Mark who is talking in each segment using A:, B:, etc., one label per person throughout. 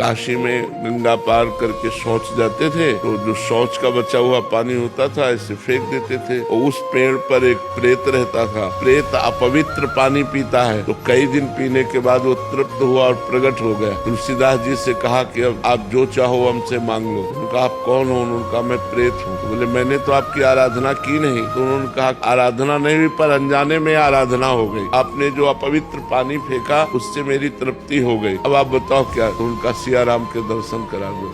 A: काशी में गंगा पार करके शौच जाते थे तो जो शौच का बचा हुआ पानी होता था ऐसे फेंक देते थे और उस पेड़ पर एक प्रेत रहता था। प्रेत अपवित्र पानी पीता है तो कई दिन पीने के बाद वो तृप्त हुआ और प्रकट हो गया। तुलसीदास जी से कहा कि अब आप जो चाहो हमसे मांग लो। उनका आप कौन हो? उन्होंने कहा मैं प्रेत हूँ। तो बोले मैंने तो आपकी आराधना की नहीं। तो उन्होंने कहा आराधना नहीं हुई पर अनजाने में आराधना हो गई। आपने जो अपवित्र पानी फेंका उससे मेरी तृप्ति हो गई। अब आप बताओ क्या? तो उनका सिया राम के दर्शन करा दो।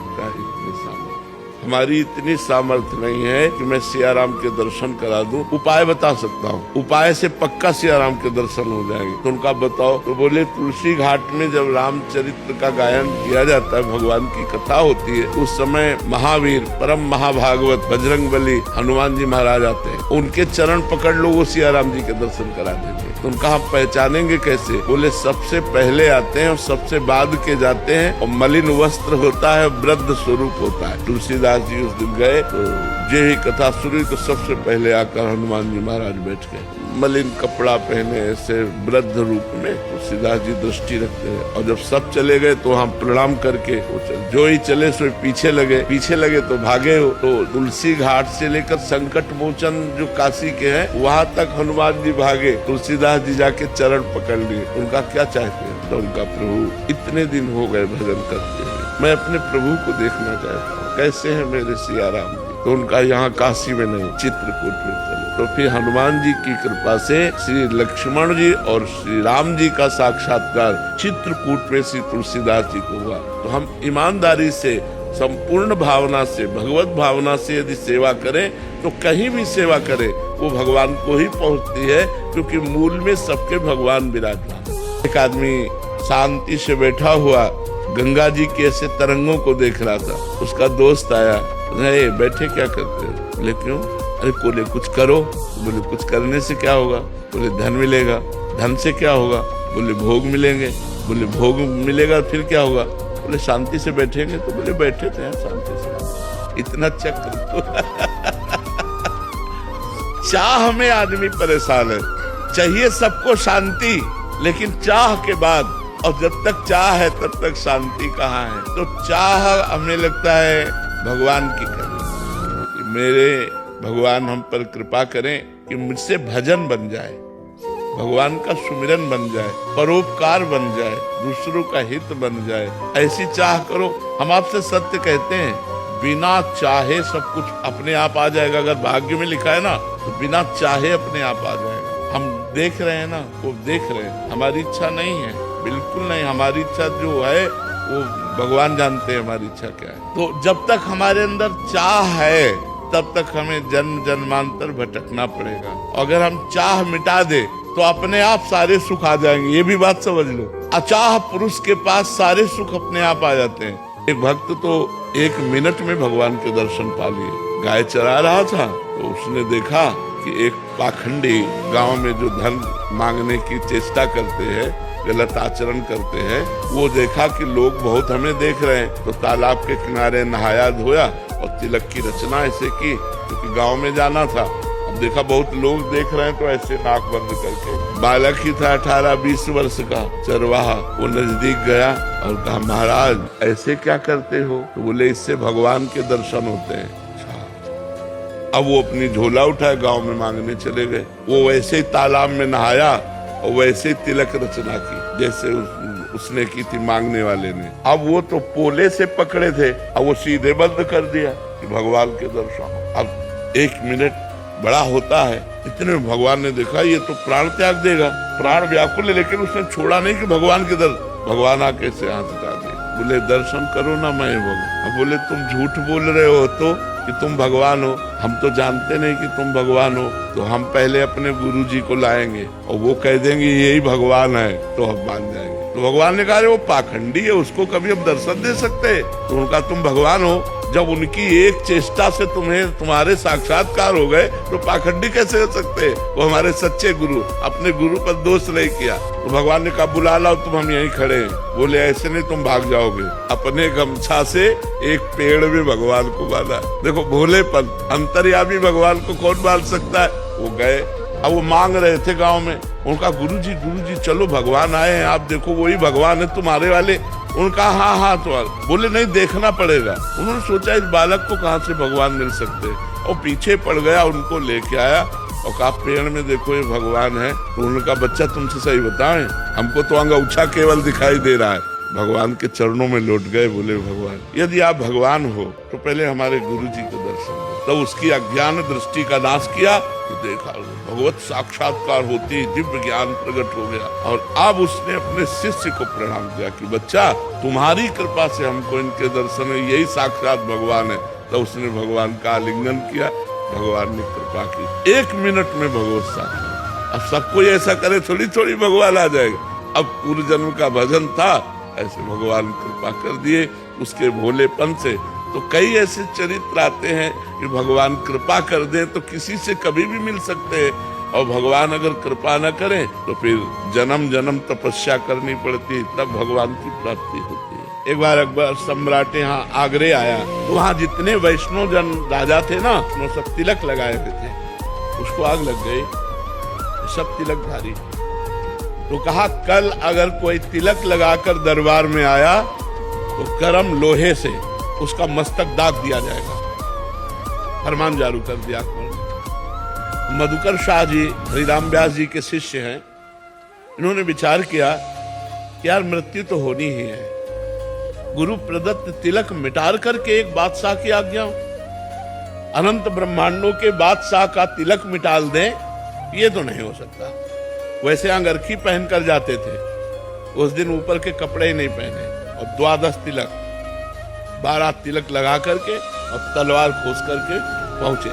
A: हमारी इतनी सामर्थ्य नहीं है कि मैं सिया राम के दर्शन करा दूं। उपाय बता सकता हूँ, उपाय से पक्का सिया राम के दर्शन हो जाएंगे। तो उनका बताओ। तो बोले तुलसी घाट में जब रामचरित्र का गायन किया जाता है, भगवान की कथा होती है, उस समय महावीर परम महाभागवत बजरंगबली हनुमान जी महाराज आते हैं। उनके चरण पकड़ लो, वो सिया राम जी के दर्शन करा देंगे। तो उनका हम पहचानेंगे कैसे? बोले सबसे पहले आते हैं और सबसे बाद के जाते हैं और मलिन वस्त्र होता है, वृद्ध स्वरूप होता है। तुलसीदास जी उस दिन गए तो यही कथा सुनी तो सबसे पहले आकर हनुमान जी महाराज बैठ गए। मलिन कपड़ा पहने ऐसे वृद्ध रूप में तुलसीदास जी दृष्टि रखते हैं। और जब सब चले गए तो हम प्रणाम करके जो ही चले सो पीछे लगे तो भागे हो। तो तुलसी घाट से लेकर संकट मोचन जो काशी के हैं वहां तक हनुमान जी भागे। तुलसीदास जी जाके चरण पकड़ लिए। उनका क्या चाहते हैं? तो उनका प्रभु इतने दिन हो गए भजन करते हैं, मैं अपने प्रभु को देखना चाहता हूँ, कैसे है मेरे सिया राम जी? तो उनका यहाँ काशी में नहीं चित्रकूट में चलो। तो फिर हनुमान जी की कृपा से श्री लक्ष्मण जी और श्री राम जी का साक्षात्कार चित्रकूट में श्री तुलसीदास जी को हुआ। तो हम ईमानदारी से संपूर्ण भावना से भगवत भावना से यदि सेवा करें तो कहीं भी सेवा करें वो भगवान को ही पहुंचती है, क्योंकि मूल में सबके भगवान विराजमान। एक आदमी शांति से बैठा हुआ गंगा जी के ऐसे तरंगों को देख रहा था। उसका दोस्त आया, अरे बैठे क्या करते हो? बोले क्यों? अरे बोले कुछ करो। बोले कुछ करने से क्या होगा? बोले धन मिलेगा। धन से क्या होगा? बोले भोग मिलेंगे। बोले भोग मिलेगा फिर क्या होगा? बोले शांति से बैठेंगे। तो बोले बैठे थे शांति से। इतना चक्र चाह में आदमी परेशान है। चाहिए सबको शांति, लेकिन चाह के बाद और जब तक चाह है तब तक शांति कहाँ है? तो चाह हमें लगता है भगवान की करें कि मेरे भगवान हम पर कृपा करें कि मुझसे भजन बन जाए, भगवान का सुमिरन बन जाए, परोपकार बन जाए, दूसरों का हित बन जाए। ऐसी चाह करो। हम आपसे सत्य कहते हैं, बिना चाहे सब कुछ अपने आप आ जाएगा। अगर भाग्य में लिखा है ना तो बिना चाहे अपने आप आ जाएगा। हम देख रहे हैं ना, वो देख रहे हैं। हमारी इच्छा नहीं है, बिल्कुल नहीं। हमारी इच्छा जो है वो भगवान जानते हैं हमारी इच्छा क्या है। तो जब तक हमारे अंदर चाह है तब तक हमें जन्म जन्मांतर भटकना पड़ेगा। अगर हम चाह मिटा दे तो अपने आप सारे सुख आ जाएंगे। ये भी बात समझ लो। अचाह पुरुष के पास सारे सुख अपने आप आ जाते हैं। एक भक्त तो 1 मिनट में भगवान के दर्शन पा लिए। गाय चरा रहा था तो उसने देखा कि एक पाखंडी गांव में जो धन मांगने की चेष्टा करते हैं, गलत आचरण करते हैं, वो देखा कि लोग बहुत हमें देख रहे हैं तो तालाब के किनारे नहाया धोया और तिलक की रचना ऐसे की, क्योंकि गांव में जाना था। अब देखा बहुत लोग देख रहे हैं तो ऐसे नाक बंद करके। बालक ही था 18-20 वर्ष का चरवाहा। वो नजदीक गया और कहा महाराज ऐसे क्या करते हो? तो बोले इससे भगवान के दर्शन होते हैं। अब वो अपनी झोला उठाए गांव में मांगने चले गए। वो वैसे ही तालाब में नहाया और वैसे ही तिलक रचना की जैसे उसने की थी मांगने वाले ने। अब वो तो पोले से पकड़े थे, अब वो सीधे बंद कर दिया कि भगवान के दर्शन। अब 1 मिनट बड़ा होता है। इतने में भगवान ने देखा ये तो प्राण त्याग देगा, प्राण व्याकुल है, लेकिन उसने छोड़ा नहीं कि भगवान के भगवान आके से हाथ हटा दे। बोले दर्शन करो ना मैं भगवान। अब बोले तुम झूठ बोल रहे हो तो कि तुम भगवान हो, हम तो जानते नहीं कि तुम भगवान हो। तो हम पहले अपने गुरुजी को लाएंगे और वो कह देंगे यही भगवान है तो हम मान जाएंगे। तो भगवान ने कहा वो पाखंडी है, उसको कभी हम दर्शन दे सकते? तो उनका तुम भगवान हो, जब उनकी एक चेष्टा से तुम्हारे साक्षात्कार हो गए तो पाखंडी कैसे हो सकते? वो हमारे सच्चे गुरु, अपने गुरु पर दोष नहीं किया। तो भगवान ने कहा बुला लाओ तुम, हम यहीं खड़े हैं। बोले ऐसे नहीं, तुम भाग जाओगे। अपने गमछा से एक पेड़ में भगवान को बांधा। देखो भोलेपन, अंतर्यामी भगवान को कौन बांध सकता है? वो गए। अब वो मांग रहे थे गांव में। उनका गुरुजी चलो भगवान आए हैं, आप देखो वही भगवान है तुम्हारे वाले। उनका हाँ हाँ तो बोले नहीं देखना पड़ेगा। उन्होंने सोचा इस बालक को कहाँ से भगवान मिल सकते, और पीछे पड़ गया, उनको लेके आया और कहा पेड़ में देखो ये भगवान है। तो उनका बच्चा तुमसे सही बताएं, हमको तो अंगूठा केवल दिखाई दे रहा है। भगवान के चरणों में लौट गए, बोले भगवान यदि आप भगवान हो तो पहले हमारे गुरु जी को दर्शन दो। तो उसकी अज्ञान दृष्टि का नाश किया तो देखा भगवत साक्षात्कार होती, दिव्य ज्ञान प्रकट हो गया। और अब उसने अपने शिष्य को प्रणाम किया कि बच्चा तुम्हारी कृपा से हमको इनके दर्शन है, यही साक्षात भगवान है। तो उसने भगवान का आलिंगन किया, भगवान ने कृपा की, 1 मिनट में भगवत साक्षात। अब सब कोई ऐसा करे थोड़ी थोड़ी भगवान आ जाएगा। अब पूर्व जन्म का भजन था, ऐसे भगवान कृपा कर दिए उसके भोलेपन से। तो कई ऐसे चरित्र आते हैं कि भगवान कृपा कर दे तो किसी से कभी भी मिल सकते हैं, और भगवान अगर कृपा न करें तो फिर जन्म जन्म तपस्या करनी पड़ती है, तब भगवान की प्राप्ति होती है। एक बार अकबर सम्राट यहाँ आगरे आया, तो वहाँ जितने वैष्णव जन राजा थे ना, उसमें सब तिलक लगाए हुए थे। उसको आग लग गई, सब तिलकधारी। तो कहा कल अगर कोई तिलक लगाकर दरबार में आया तो गरम लोहे से उसका मस्तक दाग दिया जाएगा। फरमान जारी कर दिया। मधुकर शाह जी हरिराम व्यास जी के शिष्य हैं। इन्होंने विचार किया कि यार मृत्यु तो होनी ही है, गुरु प्रदत्त तिलक मिटार करके एक बादशाह की आज्ञा, अनंत ब्रह्मांडों के बादशाह का तिलक मिटाल दें, ये तो नहीं हो सकता। वैसे अंगरखी पहन कर जाते थे, उस दिन ऊपर के कपड़े ही नहीं पहने, और 12 तिलक 12 तिलक लगा करके और तलवार खोस करके पहुंचे।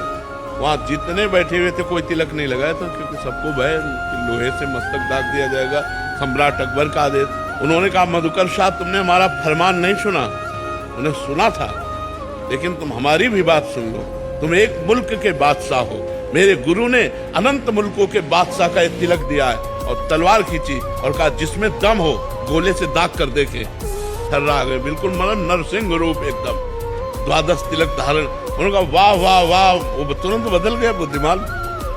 A: वहां जितने बैठे हुए थे कोई तिलक नहीं लगाया था, क्योंकि सबको भय लोहे से मस्तक दाग दिया जाएगा, सम्राट अकबर का आदेश। उन्होंने कहा मधुकर शाह तुमने हमारा फरमान नहीं सुना। उन्हें सुना था, लेकिन तुम हमारी भी बात सुन लो। तुम एक मुल्क के बादशाह हो, मेरे गुरु ने अनंत मुल्कों के बादशाह का एक तिलक दिया है। और तलवार खींची और कहा जिसमें दम हो गोले से दाग कर देखे। थर्रा गए, बिल्कुल मतलब नरसिंह रूप एकदम, 12 तिलक धारण। उन्होंने कहा वाह वाह वाह, वो तुरंत बदल गया बुद्धिमान।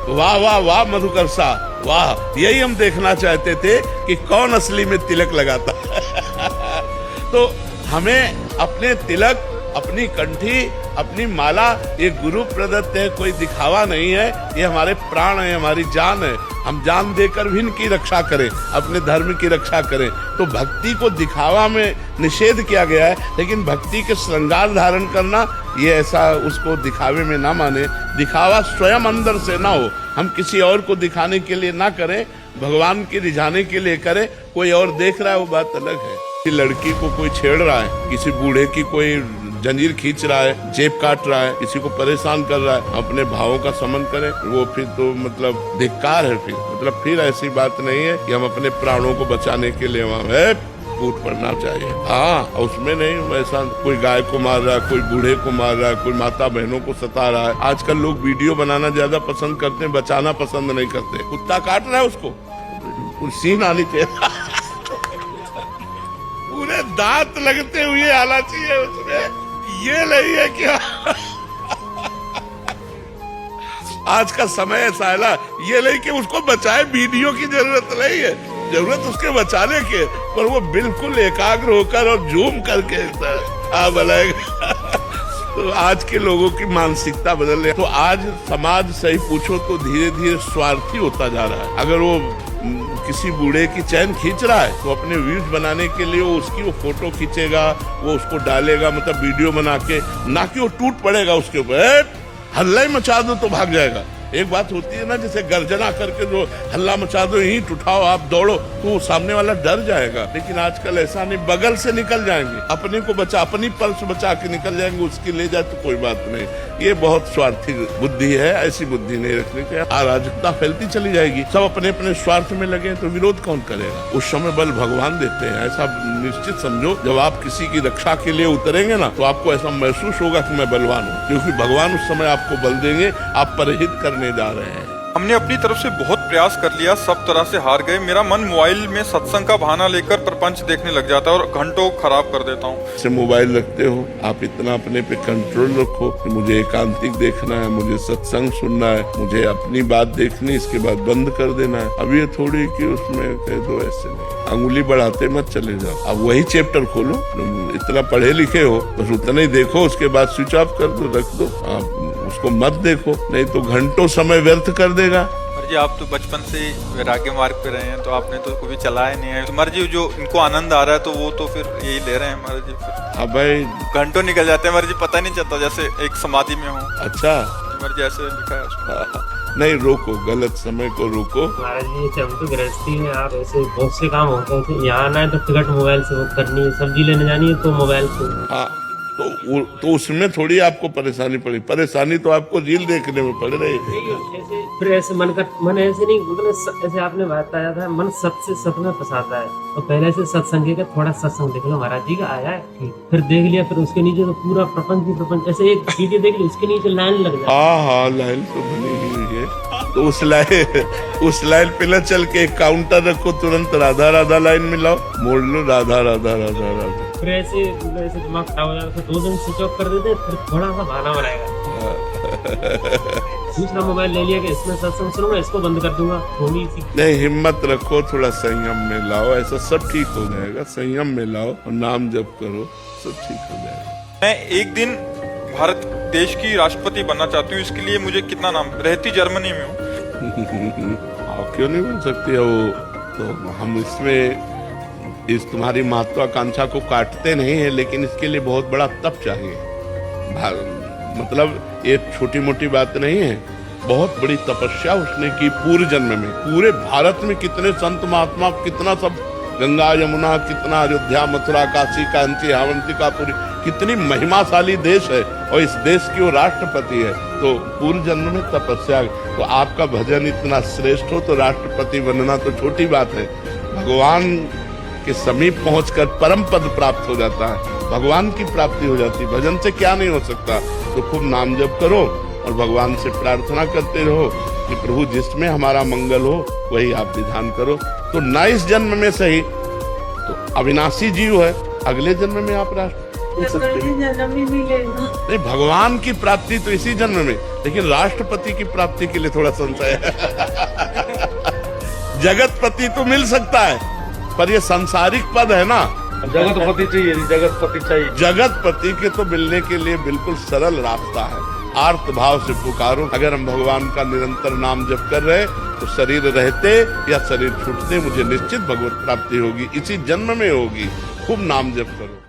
A: वाह वाह वाह मधुकर शाह वाह, यही हम देखना चाहते थे कि कौन असली में तिलक लगाता। तो हमें अपने तिलक, अपनी कंठी, अपनी माला, ये गुरु प्रदत्त है, कोई दिखावा नहीं है। ये हमारे प्राण है, हमारी जान है। हम जान देकर भी इनकी रक्षा करें, अपने धर्म की रक्षा करें। तो भक्ति को दिखावा में निषेध किया गया है, लेकिन भक्ति के श्रृंगार धारण करना, ये ऐसा उसको दिखावे में ना माने। दिखावा स्वयं अंदर से ना हो, हम किसी और को दिखाने के लिए ना करें, भगवान के रिझाने के लिए करें। कोई और देख रहा है वो बात अलग है। किसी लड़की को कोई छेड़ रहा है, किसी बूढ़े की कोई जंजीर खींच रहा है, जेब काट रहा है, किसी को परेशान कर रहा है, अपने भावों का समन करें, वो फिर तो मतलब धिक्कार है। फिर ऐसी बात नहीं है कि हम अपने प्राणों को बचाने के लिए वहां कूद पड़ना चाहिए। हाँ, उसमें नहीं वैसा कोई गाय को मार रहा है, कोई बूढ़े को मार रहा है, कोई माता बहनों को सता रहा है। आजकल लोग वीडियो बनाना ज्यादा पसंद करते हैं, बचाना पसंद नहीं करते। कुत्ता काट रहा है उसको, सीन आनी चाहिए, पूरे दांत लगते हुए आना चाहिए उसमें। ये नहीं है क्या? आज का समय ऐसा है ना, ये नहीं कि उसको बचाए, वीडियो की जरूरत नहीं है, जरूरत उसके बचाने के, पर वो बिल्कुल एकाग्र होकर और जूम करके बनाएगा। तो आज के लोगों की मानसिकता बदल रही है। तो आज समाज सही पूछो तो धीरे धीरे स्वार्थी होता जा रहा है। अगर वो किसी बूढ़े की चैन खींच रहा है तो अपने व्यूज बनाने के लिए वो उसकी वो फोटो खींचेगा, वो उसको डालेगा, मतलब वीडियो बना के, ना कि वो टूट पड़ेगा उसके ऊपर, हल्ला ही मचा दो तो भाग जाएगा। एक बात होती है ना, जैसे गर्जना करके जो हल्ला मचा दो, ईंट उठाओ, आप दौड़ो, तो सामने वाला डर जाएगा। लेकिन आजकल ऐसा नहीं, बगल से निकल जाएंगे, अपने को बचा, अपनी पर्स बचा के निकल जाएंगे, उसकी ले जाए तो कोई बात नहीं। ये बहुत स्वार्थी बुद्धि है, ऐसी बुद्धि नहीं रखनी चाहिए। अराजकता फैलती चली जाएगी, सब अपने अपने स्वार्थ में लगे तो विरोध कौन करेगा? उस समय बल भगवान देते हैं, ऐसा निश्चित समझो। जब आप किसी की रक्षा के लिए उतरेंगे ना, तो आपको ऐसा महसूस होगा कि मैं बलवान हूँ, क्योंकि भगवान उस समय आपको बल देंगे, आप परहेज करने जा रहे हैं।
B: हमने अपनी तरफ से बहुत प्रयास कर लिया, सब तरह से हार गए। मेरा मन मोबाइल में सत्संग का बहाना लेकर प्रपंच देखने लग जाता है और घंटों खराब कर देता हूँ।
A: से मोबाइल रखते हो, आप इतना अपने पे कंट्रोल रखो कि मुझे एकांतिक देखना है, मुझे सत्संग सुनना है, मुझे अपनी बात देखनी, इसके बाद बंद कर देना है। अब ये थोड़ी कि उसमें कह दो, ऐसे नहीं, अंगुली बढ़ाते मत चले जाओ। अब वही चैप्टर खोलो, इतना पढ़े लिखे हो बस उतना ही देखो, उसके बाद स्विच ऑफ कर दो, रख दो, आप उसको मत देखो, नहीं तो घंटों समय व्यर्थ कर देगा।
B: जी आप तो बचपन से वैराग्य मार्ग पे रहे हैं, तो आपने तो कभी चलाया नहीं है। महाराज जी जो इनको आनंद आ रहा है तो वो तो फिर यही ले रहे हैं महाराज जी। फिर
A: हाँ भाई,
B: घंटों निकल जाते हैं महाराज जी, पता नहीं चलता, जैसे एक समाधि में हो।
A: अच्छा
B: महाराज जी ऐसे लिखा है उसमें।
A: नहीं, रोको, गलत समय को रोको।
C: महाराज जी हम तो गृहस्थी हैं, आप ऐसे बहुत से काम होते हैं, यहाँ आना है तो टिकट मोबाइल से बुक करनी है, सब्जी लेने जानी है तो मोबाइल से।
A: हाँ, तो उसमें थोड़ी आपको परेशानी पड़ी, परेशानी तो आपको रील देखने में पड़ रही है।
C: फिर ऐसे मन ऐसे नहीं, मतलब ऐसे आपने बताया था, मन सत से सत में फंसाता है। तो पहले से सत्संग का थोड़ा सत्संग देख लो, महाराज जी का आया है ठीक, फिर देख लिया, फिर उसके नीचे तो पूरा प्रपंच ही प्रपंच, ऐसे एक वीडियो देख ली उसके नीचे लाइन लग जाए।
A: हाँ, लाइन तो बनी हुई है, तो उस लाइन पे न चल के एक काउंटर रखो, तुरंत राधा राधा लाइन में लाओ, मोड़ लो, राधा राधा राधा राधा।
C: फिर ऐसे दिमाग खराब हो जाता है, 2 दिन स्विच ऑफ कर देते, फिर थोड़ा सा बहाना बनाएगा। दूसरा मोबाइल ले लिया कि इसमें सत्संग सुनूंगा, इसको बंद कर दूंगा, थोड़ी सी।
A: नहीं, हिम्मत रखो, थोड़ा संयम में लाओ, ऐसा सब ठीक हो जाएगा। संयम में लाओ और नाम जप करो, सब ठीक हो जाएगा।
B: मैं एक दिन भारत देश की राष्ट्रपति बनना चाहती हूँ, इसके लिए मुझे कितना नाम, रहती जर्मनी में हूँ।
A: आप क्यों नहीं बन सकती है वो, तो हम इसमें इस तुम्हारी महत्वाकांक्षा को काटते नहीं है, लेकिन इसके लिए बहुत बड़ा तप चाहिए। मतलब ये छोटी मोटी बात नहीं है, बहुत बड़ी तपस्या उसने की पूर्व जन्म में। पूरे भारत में कितने संत महात्मा, कितना सब, गंगा यमुना, कितना अयोध्या, मथुरा, काशी, कांची, अवंतिकापुरी, कितनी महिमाशाली देश है, और इस देश की वो राष्ट्रपति है। तो पूर्व जन्म में तपस्या, तो आपका भजन इतना श्रेष्ठ हो तो राष्ट्रपति बनना तो छोटी बात है। भगवान के समीप पहुंचकर परम पद प्राप्त हो जाता है, भगवान की प्राप्ति हो जाती है। भजन से क्या नहीं हो सकता। तो खूब नाम जप करो और भगवान से प्रार्थना करते रहो कि प्रभु जिसमें हमारा मंगल हो वही आप विधान करो। तो न इस जन्म में सही तो अविनाशी जीव है, अगले जन्म में आप राष्ट्र नहीं, भगवान की प्राप्ति तो इसी जन्म में, लेकिन राष्ट्रपति की प्राप्ति के लिए थोड़ा संशय है। जगतपति तो मिल सकता है, पर ये सांसारिक पद है ना,
D: जगतपति चाहिए, जगतपति चाहिए।
A: जगतपति के तो मिलने के लिए बिल्कुल सरल रास्ता है, आर्त भाव से पुकारो। अगर हम भगवान का निरंतर नाम जप कर रहे तो शरीर रहते या शरीर छूटते मुझे निश्चित भगवत प्राप्ति होगी, इसी जन्म में होगी। खूब नाम जप करो।